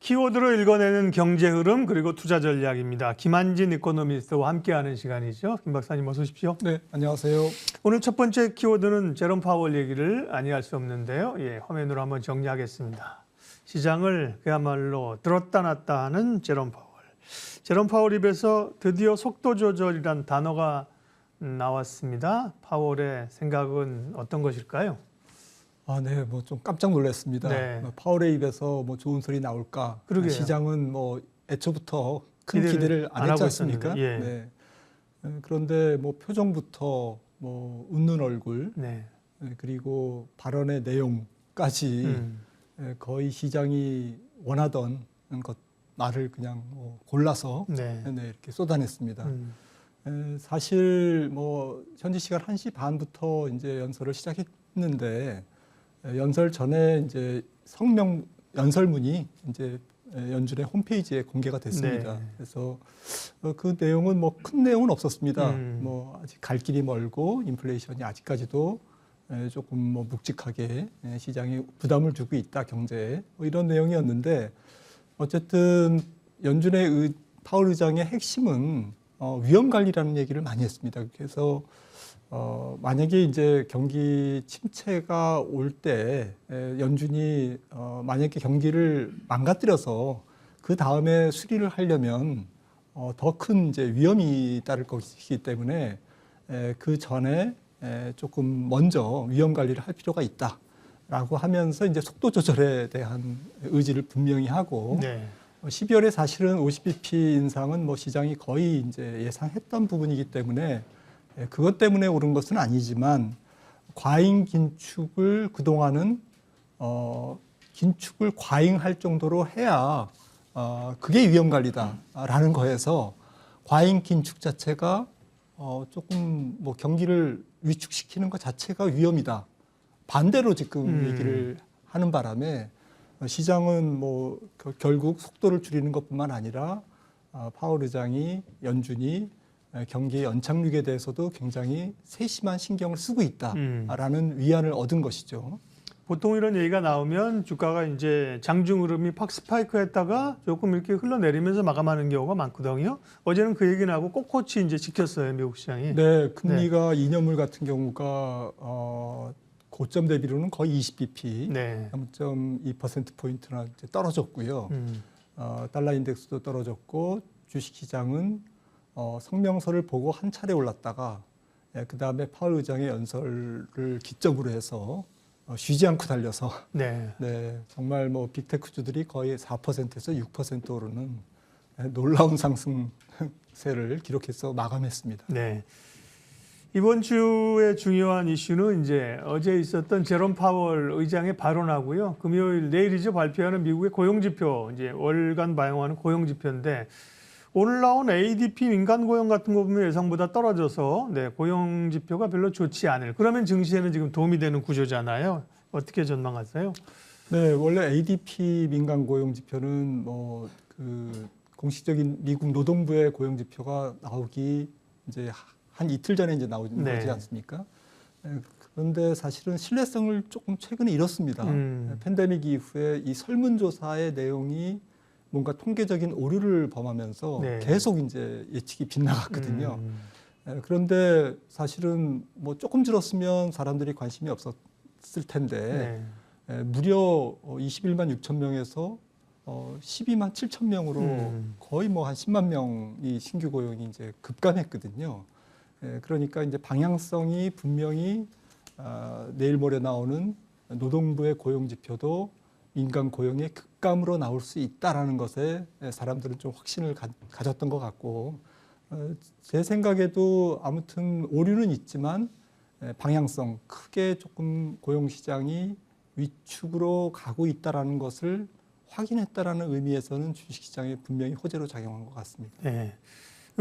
키워드로 읽어내는 경제 흐름 그리고 투자 전략입니다. 김한진 이코노미스트와 함께하는 시간이죠. 김 박사님 어서 오십시오. 네, 안녕하세요. 오늘 첫 번째 키워드는 제롬 파월 얘기를 아니할 수 없는데요. 화면으로 한번 정리하겠습니다. 시장을 그야말로 들었다 놨다 하는 제롬 파월. 제롬 파월 입에서 드디어 속도 조절이란 단어가 나왔습니다. 파월의 생각은 어떤 것일까요? 네, 뭐 좀 깜짝 놀랐습니다. 네. 파월의 입에서 뭐 좋은 소리 나올까? 그러게요. 시장은 뭐 애초부터 큰 기대를 안 했지 않습니까? 예. 네. 그런데 뭐 표정부터 뭐 웃는 얼굴, 네. 그리고 발언의 내용까지 거의 시장이 원하던 것 말을 그냥 골라서 네. 이렇게 쏟아냈습니다. 사실 뭐 현지 시간 1시 반부터 이제 연설을 시작했는데 연설 전에 이제 성명 연설문이 이제 연준의 홈페이지에 공개가 됐습니다. 네. 그래서 그 내용은 뭐 큰 내용은 없었습니다. 뭐 아직 갈 길이 멀고 인플레이션이 아직까지도 조금 뭐 묵직하게 시장에 부담을 주고 있다 경제에 뭐 이런 내용이었는데 어쨌든 연준의 파월 의장의 핵심은 위험 관리라는 얘기를 많이 했습니다. 그래서 만약에 이제 경기 침체가 올 때 연준이 만약에 경기를 망가뜨려서 그 다음에 수리를 하려면 더 큰 이제 위험이 따를 것이기 때문에 그 전에 조금 먼저 위험 관리를 할 필요가 있다라고 하면서 이제 속도 조절에 대한 의지를 분명히 하고. 네. 12월에 사실은 50bp 인상은 뭐 시장이 거의 이제 예상했던 부분이기 때문에 그것 때문에 오른 것은 아니지만 과잉 긴축을 그동안은 긴축을 과잉할 정도로 해야 그게 위험 관리다라는 거에서 과잉 긴축 자체가 조금 뭐 경기를 위축시키는 것 자체가 위험이다. 반대로 지금 얘기를 하는 바람에 시장은 뭐 결국 속도를 줄이는 것뿐만 아니라 파월 의장이 연준이 경기 연착륙에 대해서도 굉장히 세심한 신경을 쓰고 있다라는 위안을 얻은 것이죠. 보통 이런 얘기가 나오면 주가가 이제 장중 흐름이 팍 스파이크했다가 조금 이렇게 흘러내리면서 마감하는 경우가 많거든요. 어제는 그 얘기 나고 꼿꼿이 이제 지켰어요, 미국 시장이. 네, 금리가 2년물 같은 경우가 고점 대비로는 거의 20bp, 네. 0.2%포인트나 이제 떨어졌고요. 달러 인덱스도 떨어졌고 주식시장은 성명서를 보고 한 차례 올랐다가 그다음에 파월 의장의 연설을 기점으로 해서 쉬지 않고 달려서 네. 네, 정말 뭐 빅테크주들이 거의 4%에서 6% 오르는 놀라운 상승세를 기록해서 마감했습니다. 네. 이번 주의 중요한 이슈는 이제 어제 있었던 제롬 파월 의장의 발언하고요. 금요일 내일이죠 발표하는 미국의 고용지표 이제 월간 반영하는 고용지표인데 오늘 나온 ADP 민간 고용 같은 거 보면 예상보다 떨어져서 고용지표가 별로 좋지 않을. 그러면 증시에는 지금 도움이 되는 구조잖아요. 어떻게 전망하세요? 네, 원래 ADP 민간 고용지표는 뭐 그 공식적인 미국 노동부의 고용지표가 나오기 이제 한 이틀 전에 이제 나오지 않습니까? 그런데 사실은 신뢰성을 조금 최근에 잃었습니다. 팬데믹 이후에 이 설문조사의 내용이 뭔가 통계적인 오류를 범하면서 계속 이제 예측이 빗나갔거든요. 그런데 사실은 뭐 조금 줄었으면 사람들이 관심이 없었을 텐데 무려 21만 6천 명에서 12만 7천 명으로 거의 뭐 한 10만 명이 신규 고용이 이제 급감했거든요. 그러니까 이제 방향성이 분명히 내일 모레 나오는 노동부의 고용 지표도 민간 고용의 급감으로 나올 수 있다라는 것에 사람들은 좀 확신을 가졌던 것 같고 제 생각에도 아무튼 오류는 있지만 방향성 크게 조금 고용 시장이 위축으로 가고 있다라는 것을 확인했다라는 의미에서는 주식시장에 분명히 호재로 작용한 것 같습니다. 네.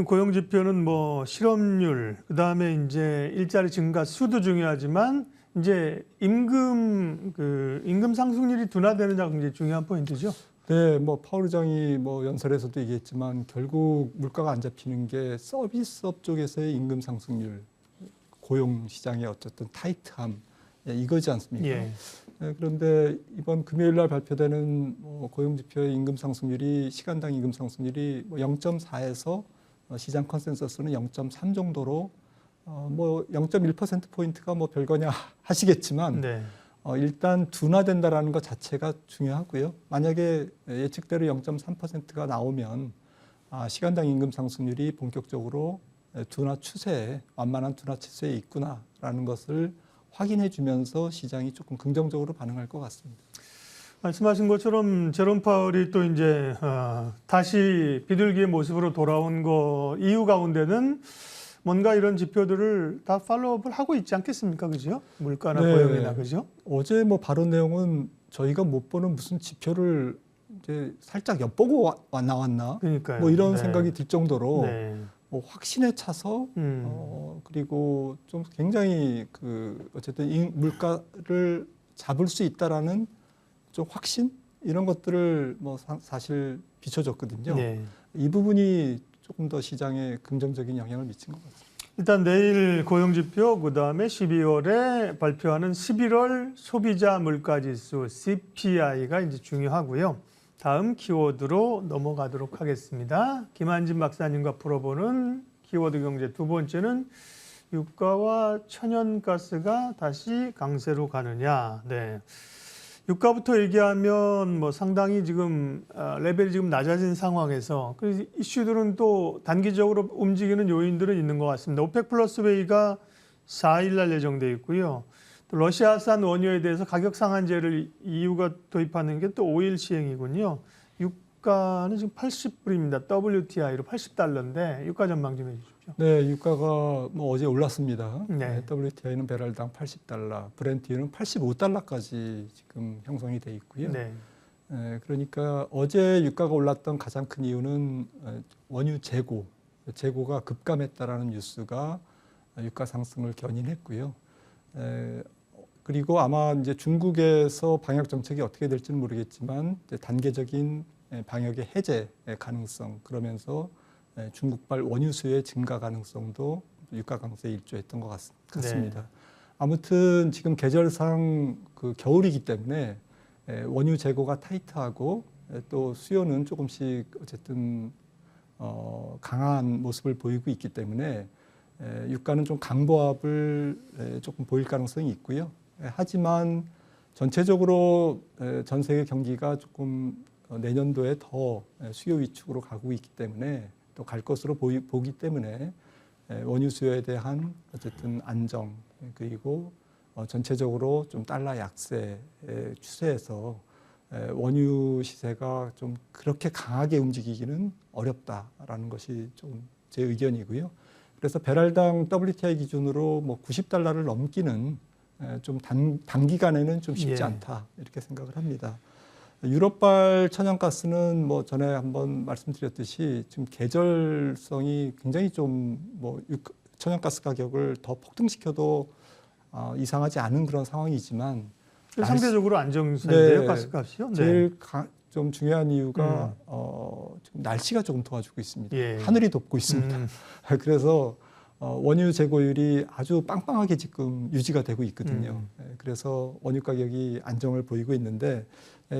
고용 지표는 뭐 실업률, 그다음에 이제 일자리 증가 수도 중요하지만 이제 임금 상승률이 둔화되느냐가 굉장히 중요한 포인트죠. 네, 뭐 파월 의장이 뭐 연설에서도 얘기했지만 결국 물가가 안 잡히는 게 서비스업 쪽에서의 임금 상승률, 고용 시장의 어쨌든 타이트함 이거지 않습니까? 그런데 이번 금요일 날 발표되는 고용지표의 임금 상승률이 시간당 임금 상승률이 0.4에서 시장 컨센서스는 0.3 정도로 0.1% 포인트가 별거냐 하시겠지만 네. 일단 둔화된다라는 것 자체가 중요하고요. 만약에 예측대로 0.3%가 나오면 시간당 임금 상승률이 본격적으로 완만한 둔화 추세에 있구나라는 것을 확인해 주면서 시장이 조금 긍정적으로 반응할 것 같습니다. 말씀하신 것처럼 제롬 파월이 또 이제 다시 비둘기의 모습으로 돌아온 이유 가운데는 뭔가 이런 지표들을 다 팔로우업을 하고 있지 않겠습니까, 그죠? 물가나 네. 고용이나 그죠? 어제 발언 내용은 저희가 못 보는 무슨 지표를 이제 살짝 엿보고 나왔나? 그러니까요. 이런 네. 생각이 들 정도로 네. 확신에 차서 그리고 좀 굉장히 어쨌든 물가를 잡을 수 있다라는 좀 확신 이런 것들을 사실 비춰줬거든요. 네. 이 부분이 조금 더 시장에 긍정적인 영향을 미친 것 같습니다. 일단 내일 고용지표, 그 다음에 12월에 발표하는 11월 소비자 물가지수 CPI가 이제 중요하고요. 다음 키워드로 넘어가도록 하겠습니다. 김한진 박사님과 풀어보는 키워드 경제 두 번째는 유가와 천연가스가 다시 강세로 가느냐. 네. 유가부터 얘기하면 상당히 지금 레벨이 지금 낮아진 상황에서 그 이슈들은 또 단기적으로 움직이는 요인들은 있는 것 같습니다. 오펙 플러스 회의가 4일 날 예정돼 있고요. 또 러시아산 원유에 대해서 가격 상한제를 EU가 도입하는 게 또 5일 시행이군요. 유가는 지금 80불입니다. WTI로 80달러인데 유가 전망 좀 해주십시오. 네, 유가가 어제 올랐습니다. 네. WTI는 배럴당 80달러, 브렌트유는 85달러까지 지금 형성이 돼 있고요. 네. 그러니까 어제 유가가 올랐던 가장 큰 이유는 원유 재고가 급감했다라는 뉴스가 유가 상승을 견인했고요. 그리고 아마 이제 중국에서 방역 정책이 어떻게 될지는 모르겠지만 이제 단계적인 방역의 해제 가능성 그러면서 중국발 원유 수요의 증가 가능성도 유가 강세에 일조했던 것 같습니다. 네. 아무튼 지금 계절상 겨울이기 때문에 원유 재고가 타이트하고 또 수요는 조금씩 어쨌든 강한 모습을 보이고 있기 때문에 유가는 좀 강보합을 조금 보일 가능성이 있고요. 하지만 전체적으로 전 세계 경기가 조금 내년도에 더 수요 위축으로 가고 있기 때문에 또 갈 것으로 보기 때문에 원유 수요에 대한 어쨌든 안정 그리고 전체적으로 좀 달러 약세 추세에서 원유 시세가 좀 그렇게 강하게 움직이기는 어렵다라는 것이 좀 제 의견이고요. 그래서 배럴당 WTI 기준으로 90달러를 넘기는 좀 단기간에는 좀 쉽지 않다 이렇게 생각을 합니다. 유럽발 천연가스는 전에 한번 말씀드렸듯이 지금 계절성이 굉장히 좀 천연가스 가격을 더 폭등시켜도 이상하지 않은 그런 상황이지만 상대적으로 안정세인데요, 네, 가스값이요. 네. 제일 좀 중요한 이유가 지금 날씨가 조금 도와주고 있습니다. 예. 하늘이 돕고 있습니다. 그래서 원유 재고율이 아주 빵빵하게 지금 유지가 되고 있거든요. 그래서 원유 가격이 안정을 보이고 있는데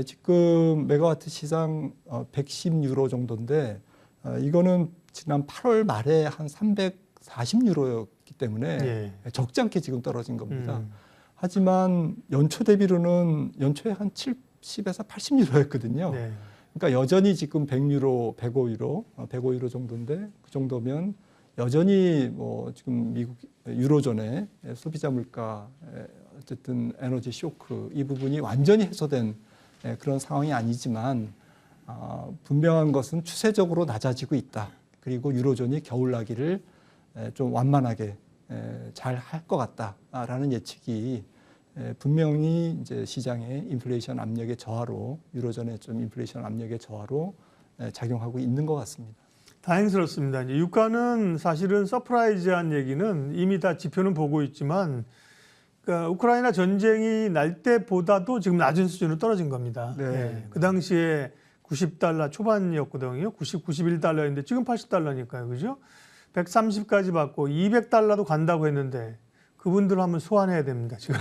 지금 메가와트 시장 110유로 정도인데 이거는 지난 8월 말에 한 340유로였기 때문에 적지 않게 지금 떨어진 겁니다. 하지만 연초 대비로는 연초에 한 70에서 80유로였거든요. 네. 그러니까 여전히 지금 100유로, 105유로 정도인데 그 정도면 여전히 지금 미국 유로존의 소비자 물가 어쨌든 에너지 쇼크 이 부분이 완전히 해소된 그런 상황이 아니지만 분명한 것은 추세적으로 낮아지고 있다. 그리고 유로존이 겨울나기를 좀 완만하게 잘 할 것 같다라는 예측이 분명히 이제 시장의 인플레이션 압력의 저하로 유로존의 좀 인플레이션 압력의 저하로 작용하고 있는 것 같습니다. 다행스럽습니다. 이제 유가는 사실은 서프라이즈한 얘기는 이미 다 지표는 보고 있지만 그러니까 우크라이나 전쟁이 날 때보다도 지금 낮은 수준으로 떨어진 겁니다. 네. 그 당시에 90달러 초반이었거든요. 91달러인데 지금 80달러니까요. 그죠? 130까지 받고 200달러도 간다고 했는데 그분들 한번 소환해야 됩니다. 지금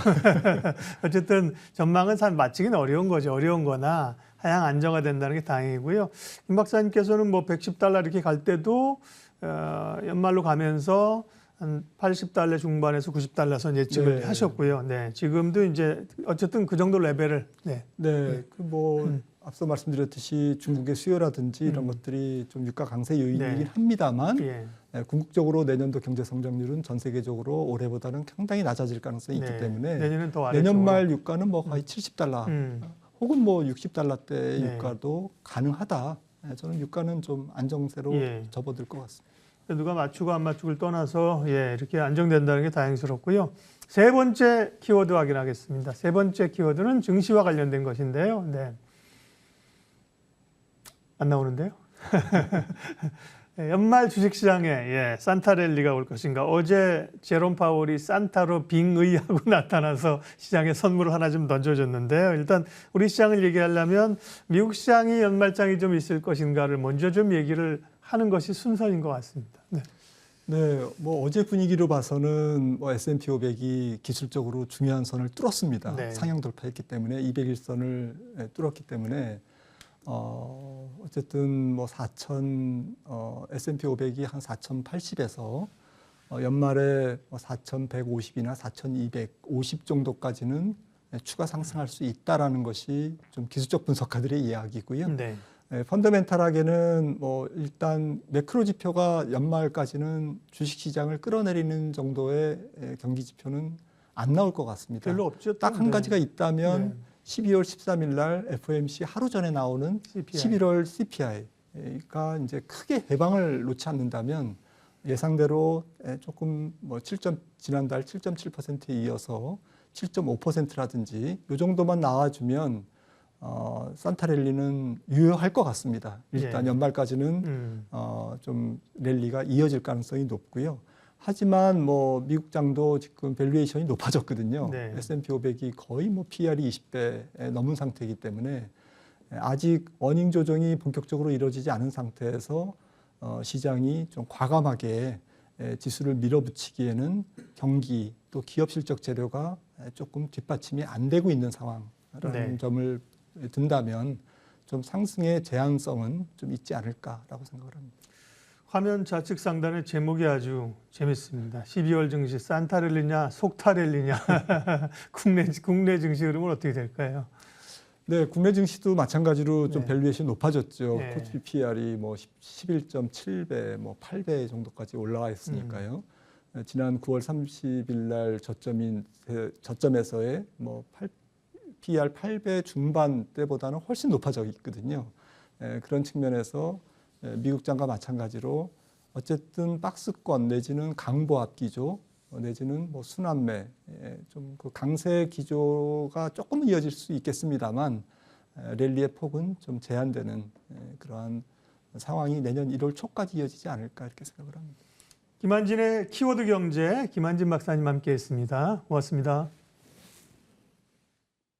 어쨌든 전망은 참 맞히기는 어려운 거죠. 어려운 거나 하향 안정화된다는 게 다행이고요. 김 박사님께서는 뭐 110달러 이렇게 갈 때도 연말로 가면서 한 80달러 중반에서 90달러 선 예측을 네. 하셨고요. 네, 지금도 이제 어쨌든 그 정도 레벨을 네, 그 뭐 앞서 말씀드렸듯이 중국의 수요라든지 이런 것들이 좀 유가 강세 요인이긴 합니다만 예. 궁극적으로 내년도 경제 성장률은 전 세계적으로 올해보다는 상당히 낮아질 가능성이 있기 네. 때문에 내년은 더 아래쪽으로. 내년 말 유가는 뭐 거의 70달러 혹은 뭐 60달러대의 네. 유가도 가능하다. 저는 유가는 좀 안정세로 접어들 것 같습니다. 누가 맞추고 안 맞추고를 떠나서 이렇게 안정된다는 게 다행스럽고요. 세 번째 키워드 확인하겠습니다. 세 번째 키워드는 증시와 관련된 것인데요. 네. 안 나오는데요? 연말 주식시장에 산타랠리가 올 것인가. 어제 제롬 파월이 산타로 빙의하고 나타나서 시장에 선물을 하나 좀 던져줬는데요. 일단 우리 시장을 얘기하려면 미국 시장이 연말장이 좀 있을 것인가를 먼저 좀 얘기를 하는 것이 순서인 것 같습니다. 네. 네, 뭐 어제 분위기로 봐서는 뭐 S&P 500이 기술적으로 중요한 선을 뚫었습니다. 네. 상향 돌파했기 때문에 201선을 뚫었기 때문에 어쨌든 뭐 S&P 500이 한 4,080에서 연말에 4,150이나 4,250 정도까지는 추가 상승할 수 있다라는 것이 좀 기술적 분석가들의 이야기고요. 네. 펀더멘탈하게는 뭐 일단 매크로 지표가 연말까지는 주식 시장을 끌어내리는 정도의 경기 지표는 안 나올 것 같습니다. 별로 없죠. 딱 한 가지가 있다면 12월 13일 날 FOMC 하루 전에 나오는 CPI. 11월 CPI가 이제 크게 해방을 놓지 않는다면 예상대로 조금 뭐 지난달 7.7%에 이어서 7.5%라든지 이 정도만 나와주면 산타랠리는 유효할 것 같습니다. 일단 연말까지는 좀 랠리가 이어질 가능성이 높고요. 하지만 뭐 미국장도 지금 밸류에이션이 높아졌거든요. 네. S&P 500이 거의 뭐 PR이 20배 넘은 상태이기 때문에 아직 어닝 조정이 본격적으로 이루어지지 않은 상태에서 시장이 좀 과감하게 지수를 밀어붙이기에는 경기 또 기업 실적 재료가 조금 뒷받침이 안 되고 있는 상황이라는 점을 든다면 좀 상승의 제한성은 좀 있지 않을까라고 생각을 합니다. 화면 좌측 상단의 제목이 아주 재밌습니다. 12월 증시 산타랠리냐 속타랠리냐. 국내 증시 흐름은 어떻게 될까요? 네, 국내 증시도 마찬가지로 좀 밸류에이션이 높아졌죠. 네. 코스피 PR이 뭐 11.7배, 뭐 8배 정도까지 올라가 있으니까요. 지난 9월 30일 날 저점에서의 뭐 PR 8배 중반 때보다는 훨씬 높아져 있거든요. 그런 측면에서 미국장과 마찬가지로 어쨌든 박스권 내지는 강보합 기조 내지는 뭐 순환매 좀 그 강세 기조가 조금은 이어질 수 있겠습니다만 랠리의 폭은 좀 제한되는 그러한 상황이 내년 1월 초까지 이어지지 않을까 이렇게 생각을 합니다. 김한진의 키워드 경제 김한진 박사님 함께했습니다. 고맙습니다.